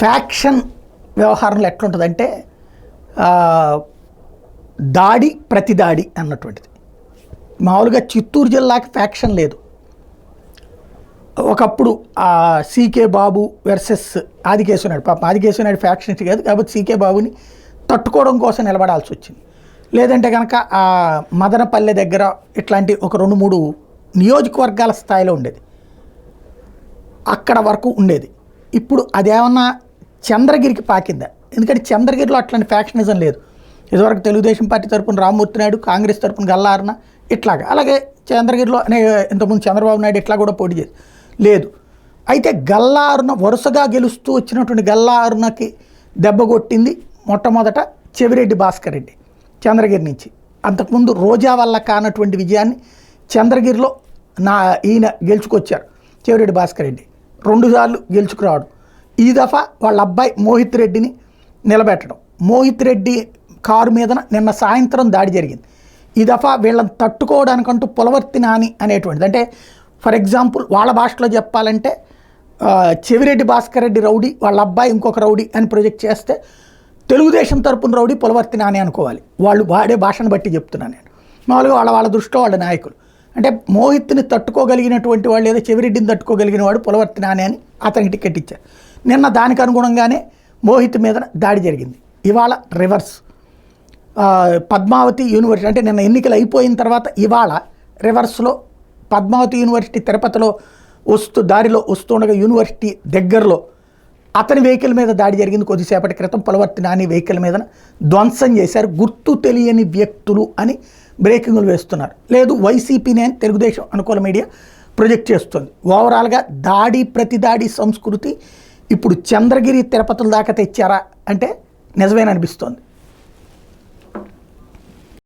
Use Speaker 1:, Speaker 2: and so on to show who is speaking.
Speaker 1: Faction వ్యవహారంలో ఎట్లుంటుందంటే దాడి ప్రతిదాడి అన్నటువంటిది. మామూలుగా చిత్తూరు జిల్లాకి ఫ్యాక్షన్ లేదు. ఒకప్పుడు సీకే బాబు వర్సెస్ ఆదికేశవనాయుడు, పాపం ఆదికేశవనాయుడు ఫ్యాక్షన్ కాదు కాబట్టి సీకే బాబుని తట్టుకోవడం కోసం నిలబడాల్సి వచ్చింది. లేదంటే కనుక ఆ మదనపల్లె దగ్గర ఇట్లాంటి ఒక 2-3 నియోజకవర్గాల స్థాయిలో ఉండేది, అక్కడ వరకు ఉండేది. ఇప్పుడు అదేమన్నా చంద్రగిరికి పాకిందా? ఎందుకంటే చంద్రగిరిలో అట్లాంటి ఫ్యాక్షనిజం లేదు. ఇదివరకు తెలుగుదేశం పార్టీ తరపున రామ్మూర్తి నాయుడు, కాంగ్రెస్ తరపున గల్లారన ఇట్లాగా, అలాగే చంద్రగిరిలో ఇంతకుముందు చంద్రబాబు నాయుడు ఇట్లా కూడా పోటీ చేసి లేదు. అయితే గల్లారున వరుసగా గెలుస్తూ వచ్చినటువంటి గల్లారునకి దెబ్బ కొట్టింది మొట్టమొదట చెవిరెడ్డి భాస్కర్ రెడ్డి చంద్రగిరి నుంచి. అంతకుముందు రోజా వల్ల కానటువంటి విజయాన్ని చంద్రగిరిలో ఈయన గెలుచుకొచ్చారు. చెవిరెడ్డి భాస్కర్ రెడ్డి 2 సార్లు గెలుచుకురావడం, ఈ దఫా వాళ్ళ అబ్బాయి మోహిత్ రెడ్డిని నిలబెట్టడం. మోహిత్ రెడ్డి కారు మీద నిన్న సాయంత్రం దాడి జరిగింది. ఈ దఫా వీళ్ళని తట్టుకోవడానికంటూ పులవర్తి నాని అనేటువంటిది, అంటే ఫర్ ఎగ్జాంపుల్ వాళ్ళ భాషలో చెప్పాలంటే చెవిరెడ్డి భాస్కర్ రెడ్డి రౌడీ, వాళ్ళ అబ్బాయి ఇంకొక రౌడీ అని ప్రొజెక్ట్ చేస్తే తెలుగుదేశం తరపున రౌడీ పులవర్తి నాని అనుకోవాలి. వాళ్ళు వాడే భాషను బట్టి చెప్తున్నాను నేను. మామూలుగా వాళ్ళ దృష్టిలో వాళ్ళ నాయకులు అంటే మోహిత్ని తట్టుకోగలిగినటువంటి వాళ్ళు, లేదా చెవిరెడ్డిని తట్టుకోగలిగిన వాడు పులవర్తి నాని అని అతనికి టికెట్ ఇచ్చారు. నిన్న దానికి అనుగుణంగానే మోహిత్ మీద దాడి జరిగింది. ఇవాళ రివర్స్ పద్మావతి యూనివర్సిటీ, అంటే నిన్న ఎన్నికలు అయిపోయిన తర్వాత ఇవాళ రివర్స్లో పద్మావతి యూనివర్సిటీ తిరుపతిలో దారిలో వస్తుండగా యూనివర్సిటీ దగ్గరలో అతని వెహికల్ మీద దాడి జరిగింది. కొద్దిసేపటి క్రితం పులవర్తి నాని వెహికల్ మీద ధ్వంసం చేశారు గుర్తు తెలియని వ్యక్తులు అని బ్రేకింగ్లు వేస్తున్నారు. లేదు వైసీపీనే అని తెలుగుదేశం అనుకూల మీడియా ప్రొజెక్ట్ చేస్తుంది. ఓవరాల్గా దాడి ప్రతిదాడి సంస్కృతి ఇప్పుడు చంద్రగిరి తిరుపతుల దాకా తెచ్చారా అంటే నిజమేననిపిస్తోంది.